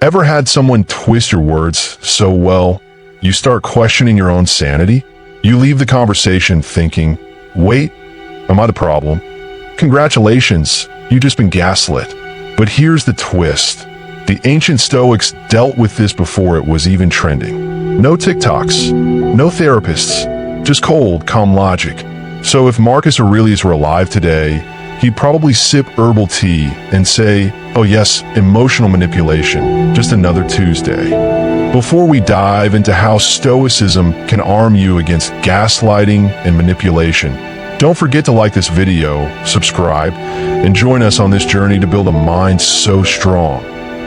Ever had someone twist your words so well, you start questioning your own sanity? You leave the conversation thinking, wait, am I the problem? Congratulations, you've just been gaslit. But here's the twist. The ancient Stoics dealt with this before it was even trending. No TikToks, no therapists, just cold, calm logic. So if Marcus Aurelius were alive today, he'd probably sip herbal tea and say, oh yes, emotional manipulation, just another Tuesday. Before we dive into how Stoicism can arm you against gaslighting and manipulation, don't forget to like this video, subscribe, and join us on this journey to build a mind so strong,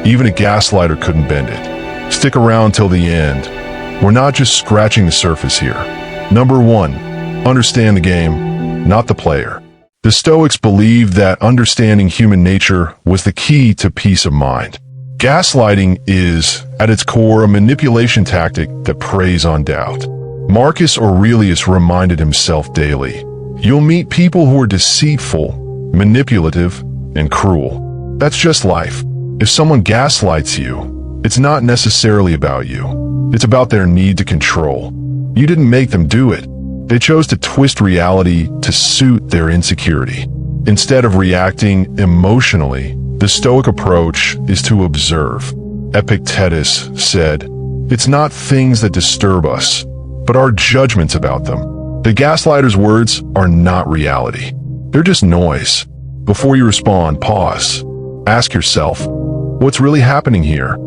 even a gaslighter couldn't bend it. Stick around till the end. We're not just scratching the surface here. Number 1, understand the game, not the player. The Stoics believed that understanding human nature was the key to peace of mind. Gaslighting is, at its core, a manipulation tactic that preys on doubt. Marcus Aurelius reminded himself daily, you'll meet people who are deceitful, manipulative, and cruel. That's just life. If someone gaslights you, it's not necessarily about you. It's about their need to control. You didn't make them do it. They chose to twist reality to suit their insecurity. Instead of reacting emotionally, the Stoic approach is to observe. Epictetus said, it's not things that disturb us, but our judgments about them. The gaslighter's words are not reality. They're just noise. Before you respond, pause. Ask yourself, what's really happening here?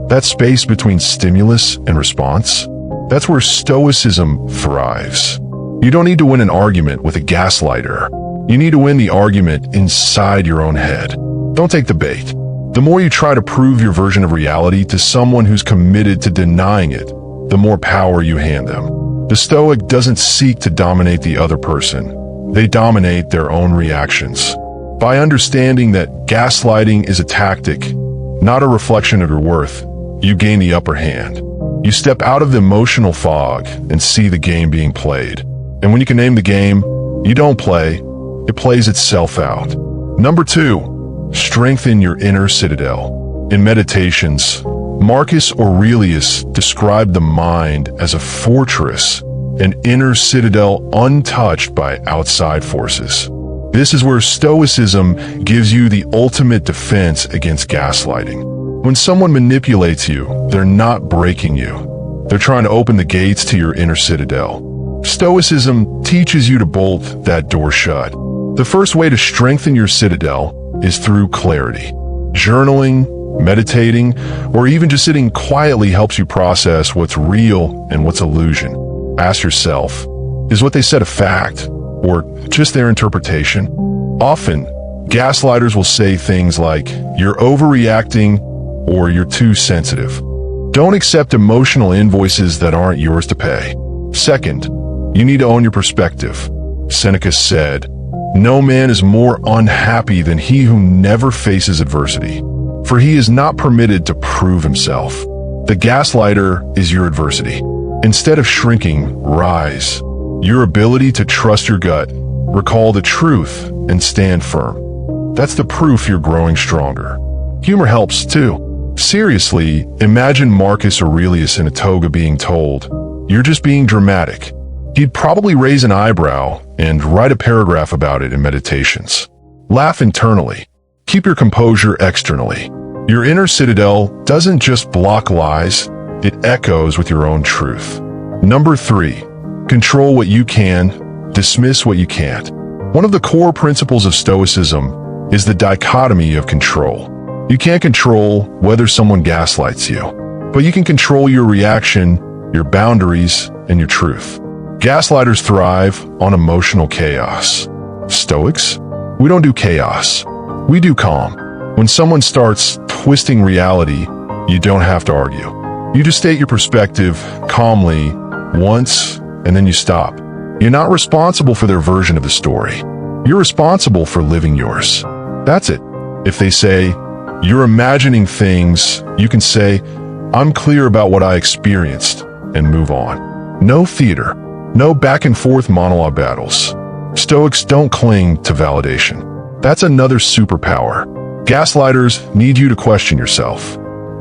That space between stimulus and response? That's where Stoicism thrives. You don't need to win an argument with a gaslighter. You need to win the argument inside your own head. Don't take the bait. The more you try to prove your version of reality to someone who's committed to denying it, the more power you hand them. The Stoic doesn't seek to dominate the other person. They dominate their own reactions. By understanding that gaslighting is a tactic, not a reflection of your worth, you gain the upper hand. You step out of the emotional fog and see the game being played. And when you can name the game, you don't play, it plays itself out. Number 2, strengthen your inner citadel. In Meditations, Marcus Aurelius described the mind as a fortress, an inner citadel untouched by outside forces. This is where Stoicism gives you the ultimate defense against gaslighting. When someone manipulates you, they're not breaking you. They're trying to open the gates to your inner citadel. Stoicism teaches you to bolt that door shut. The first way to strengthen your citadel is through clarity. Journaling, meditating, or even just sitting quietly helps you process what's real and what's illusion. Ask yourself, is what they said a fact, or just their interpretation? Often, gaslighters will say things like, you're overreacting, or you're too sensitive. Don't accept emotional invoices that aren't yours to pay. Second, you need to own your perspective. Seneca said, no man is more unhappy than he who never faces adversity, for he is not permitted to prove himself. The gaslighter is your adversity. Instead of shrinking, rise. Your ability to trust your gut, recall the truth, and stand firm. That's the proof you're growing stronger. Humor helps too. Seriously, imagine Marcus Aurelius in a toga being told, you're just being dramatic. He'd probably raise an eyebrow and write a paragraph about it in Meditations. Laugh internally. Keep your composure externally. Your inner citadel doesn't just block lies, it echoes with your own truth. Number 3, control what you can, dismiss what you can't. One of the core principles of Stoicism is the dichotomy of control. You can't control whether someone gaslights you, but you can control your reaction, your boundaries, and your truth. Gaslighters thrive on emotional chaos. Stoics? We don't do chaos. We do calm. When someone starts twisting reality, you don't have to argue. You just state your perspective calmly once, and then you stop. You're not responsible for their version of the story. You're responsible for living yours. That's it. If they say, you're imagining things, you can say, I'm clear about what I experienced, and move on. No theater. No back and forth monologue battles. Stoics don't cling to validation. That's another superpower. Gaslighters need you to question yourself.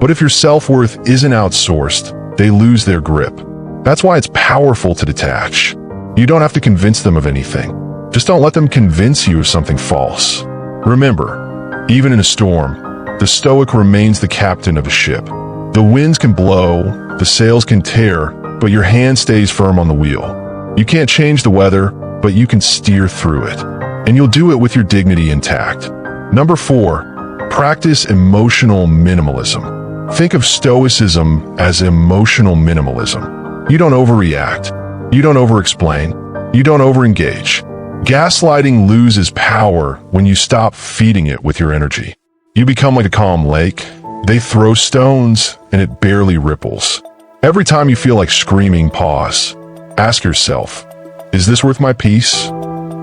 But if your self-worth isn't outsourced, they lose their grip. That's why it's powerful to detach. You don't have to convince them of anything. Just don't let them convince you of something false. Remember, even in a storm, the Stoic remains the captain of a ship. The winds can blow, the sails can tear, but your hand stays firm on the wheel. You can't change the weather, but you can steer through it. And you'll do it with your dignity intact. Number 4, practice emotional minimalism. Think of Stoicism as emotional minimalism. You don't overreact. You don't overexplain. You don't overengage. Gaslighting loses power when you stop feeding it with your energy. You become like a calm lake. They throw stones, and it barely ripples. Every time you feel like screaming, pause. Ask yourself, is this worth my peace?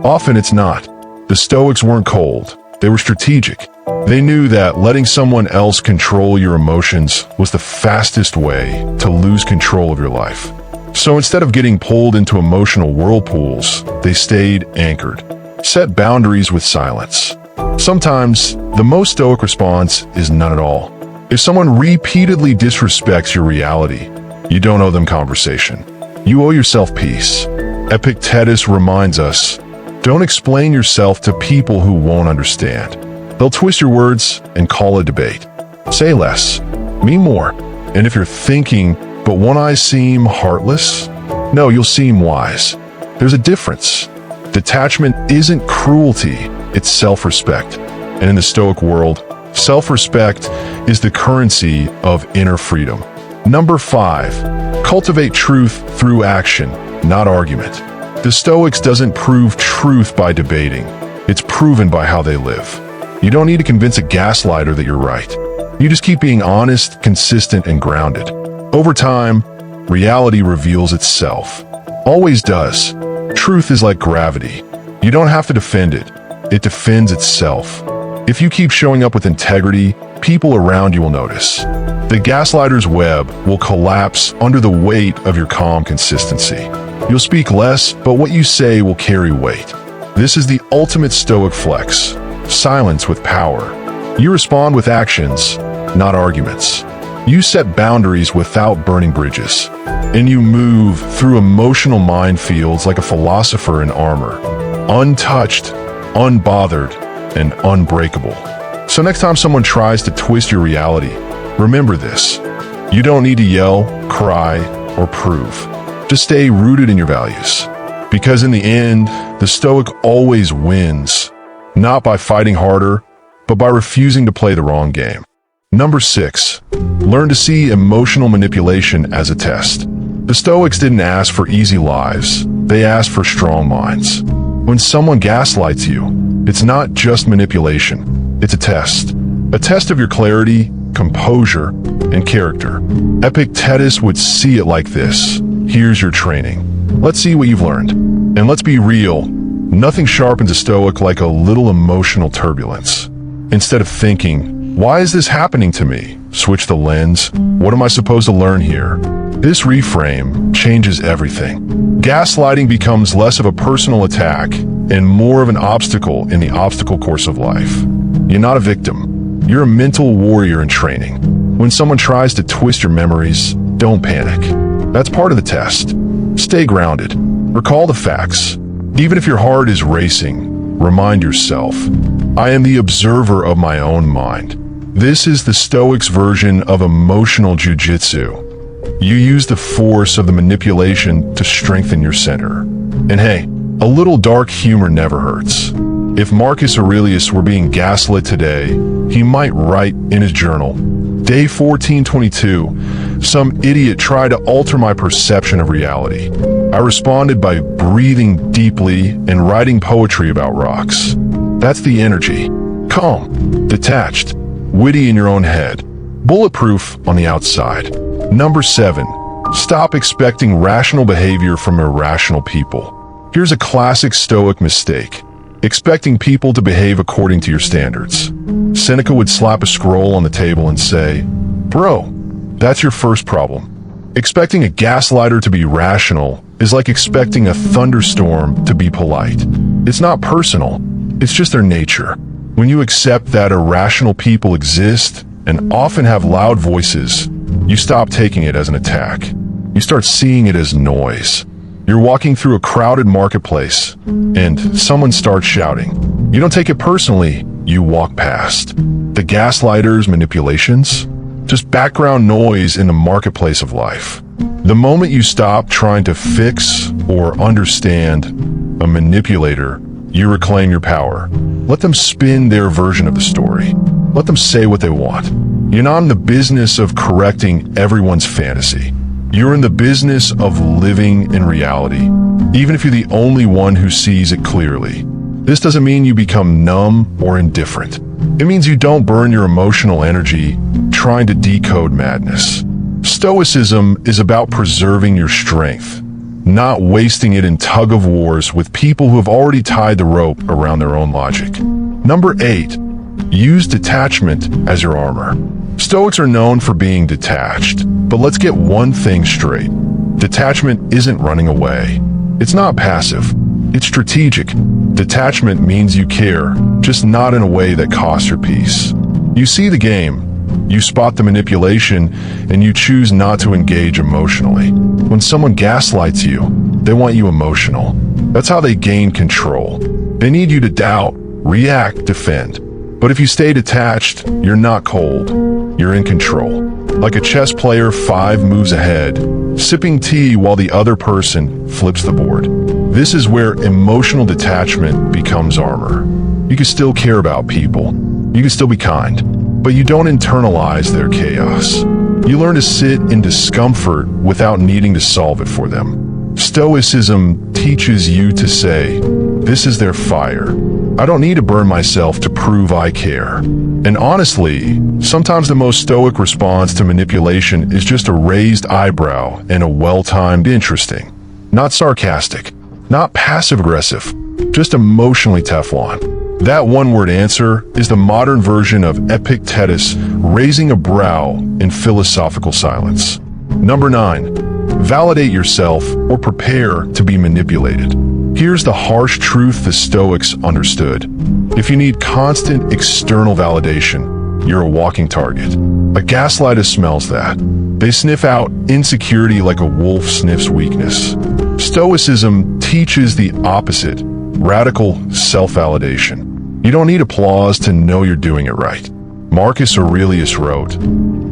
Often it's not. The Stoics weren't cold. They were strategic. They knew that letting someone else control your emotions was the fastest way to lose control of your life. So instead of getting pulled into emotional whirlpools, they stayed anchored. Set boundaries with silence. Sometimes, the most Stoic response is none at all. If someone repeatedly disrespects your reality, you don't owe them conversation. You owe yourself peace. Epictetus reminds us, don't explain yourself to people who won't understand. They'll twist your words and call a debate. Say less, mean more. And if you're thinking, but won't I seem heartless? No, you'll seem wise. There's a difference. Detachment isn't cruelty, it's self-respect. And in the Stoic world, self-respect is the currency of inner freedom. Number 5, cultivate truth through action, not argument. The Stoics doesn't prove truth by debating. It's proven by how they live. You don't need to convince a gaslighter that you're right. You just keep being honest, consistent, and grounded. Over time, reality reveals itself. Always does. Truth is like gravity. You don't have to defend it. It defends itself. If you keep showing up with integrity, people around you will notice. The gaslighter's web will collapse under the weight of your calm consistency. You'll speak less, but what you say will carry weight. This is the ultimate Stoic flex. Silence with power. You respond with actions, not arguments. You set boundaries without burning bridges. And you move through emotional minefields like a philosopher in armor. Untouched, unbothered, and unbreakable. So next time someone tries to twist your reality, remember this. You don't need to yell, cry, or prove. Just stay rooted in your values. Because in the end, the Stoic always wins, not by fighting harder, but by refusing to play the wrong game. Number 6, learn to see emotional manipulation as a test. The Stoics didn't ask for easy lives, they asked for strong minds. When someone gaslights you, it's not just manipulation, it's a test. A test of your clarity, composure, and character. Epictetus would see it like this. Here's your training. Let's see what you've learned. And let's be real, nothing sharpens a Stoic like a little emotional turbulence. Instead of thinking, why is this happening to me? Switch the lens. What am I supposed to learn here? This reframe changes everything. Gaslighting becomes less of a personal attack and more of an obstacle in the obstacle course of life. You're not a victim. You're a mental warrior in training. When someone tries to twist your memories, don't panic. That's part of the test. Stay grounded. Recall the facts. Even if your heart is racing, remind yourself, I am the observer of my own mind. This is the Stoics' version of emotional jujitsu. You use the force of the manipulation to strengthen your center. And hey, a little dark humor never hurts. If Marcus Aurelius were being gaslit today, he might write in his journal, Day 1422, some idiot tried to alter my perception of reality. I responded by breathing deeply and writing poetry about rocks. That's the energy. Calm, detached, witty in your own head, bulletproof on the outside. Number 7, stop expecting rational behavior from irrational people. Here's a classic Stoic mistake. Expecting people to behave according to your standards. Seneca would slap a scroll on the table and say, Bro, that's your first problem. Expecting a gaslighter to be rational is like expecting a thunderstorm to be polite. It's not personal, it's just their nature. When you accept that irrational people exist, and often have loud voices, you stop taking it as an attack. You start seeing it as noise. You're walking through a crowded marketplace, and someone starts shouting. You don't take it personally, you walk past. The gaslighters' manipulations? Just background noise in the marketplace of life. The moment you stop trying to fix or understand a manipulator, you reclaim your power. Let them spin their version of the story. Let them say what they want. You're not in the business of correcting everyone's fantasy. You're in the business of living in reality, even if you're the only one who sees it clearly. This doesn't mean you become numb or indifferent. It means you don't burn your emotional energy trying to decode madness. Stoicism is about preserving your strength, not wasting it in tug-of-wars with people who have already tied the rope around their own logic. Number 8, use detachment as your armor. Stoics are known for being detached, but let's get one thing straight. Detachment isn't running away. It's not passive. It's strategic. Detachment means you care, just not in a way that costs your peace. You see the game, you spot the manipulation, and you choose not to engage emotionally. When someone gaslights you, they want you emotional. That's how they gain control. They need you to doubt, react, defend. But if you stay detached, you're not cold. You're in control. Like a chess player 5 moves ahead, sipping tea while the other person flips the board. This is where emotional detachment becomes armor. You can still care about people. You can still be kind, but you don't internalize their chaos. You learn to sit in discomfort without needing to solve it for them. Stoicism teaches you to say, "This is their fire. I don't need to burn myself to prove I care." And honestly, sometimes the most stoic response to manipulation is just a raised eyebrow and a well-timed interesting. Not sarcastic, not passive-aggressive, just emotionally Teflon. That one-word answer is the modern version of Epictetus raising a brow in philosophical silence. Number 9, validate yourself or prepare to be manipulated. Here's the harsh truth the Stoics understood. If you need constant external validation, you're a walking target. A gaslighter smells that. They sniff out insecurity like a wolf sniffs weakness. Stoicism teaches the opposite, radical self-validation. You don't need applause to know you're doing it right. Marcus Aurelius wrote,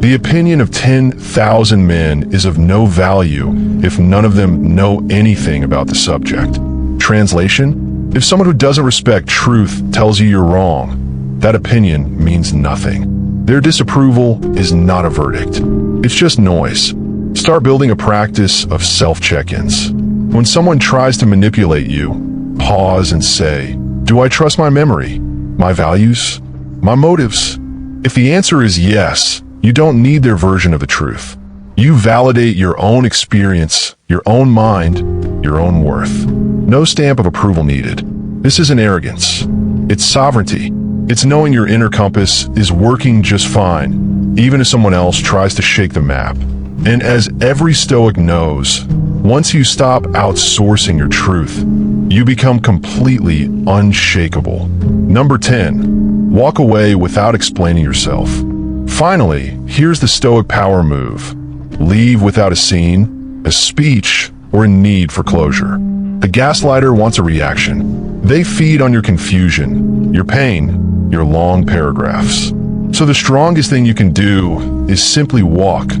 "The opinion of 10,000 men is of no value if none of them know anything about the subject." Translation: if someone who doesn't respect truth tells you you're wrong, that opinion means nothing. Their disapproval is not a verdict. It's just noise. Start building a practice of self-check-ins. When someone tries to manipulate you, pause and say, "Do I trust my memory, my values, my motives?" If the answer is yes, you don't need their version of the truth. You validate your own experience, your own mind, your own worth. No stamp of approval needed. This isn't arrogance. It's sovereignty. It's knowing your inner compass is working just fine, even if someone else tries to shake the map. And as every Stoic knows, once you stop outsourcing your truth, you become completely unshakable. Number 10, walk away without explaining yourself. Finally, here's the Stoic power move. Leave without a scene, a speech, or a need for closure. The gaslighter wants a reaction. They feed on your confusion, your pain, your long paragraphs. So the strongest thing you can do is simply walk,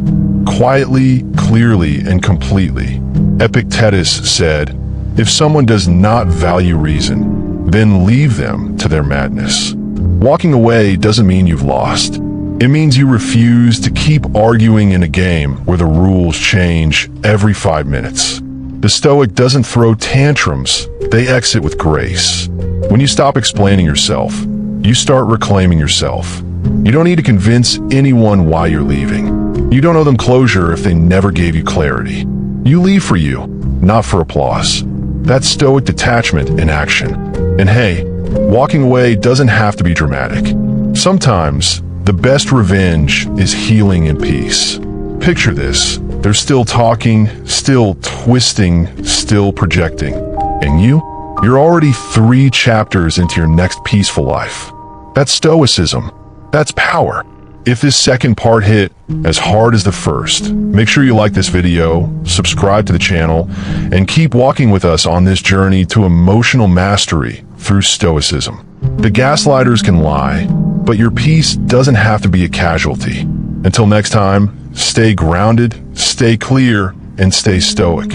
quietly, clearly, and completely. Epictetus said, "If someone does not value reason, then leave them to their madness." Walking away doesn't mean you've lost. It means you refuse to keep arguing in a game where the rules change every 5 minutes. The Stoic doesn't throw tantrums, they exit with grace. When you stop explaining yourself, you start reclaiming yourself. You don't need to convince anyone why you're leaving. You don't owe them closure if they never gave you clarity. You leave for you, not for applause. That's Stoic detachment in action. And hey, walking away doesn't have to be dramatic. Sometimes, the best revenge is healing in peace. Picture this. They're still talking, still twisting, still projecting. And you're already 3 chapters into your next peaceful life. That's Stoicism. That's power. If this second part hit as hard as the first, make sure you like this video, subscribe to the channel, and keep walking with us on this journey to emotional mastery through Stoicism. The gaslighters can lie, but your peace doesn't have to be a casualty. Until next time, stay grounded, stay clear, and stay stoic.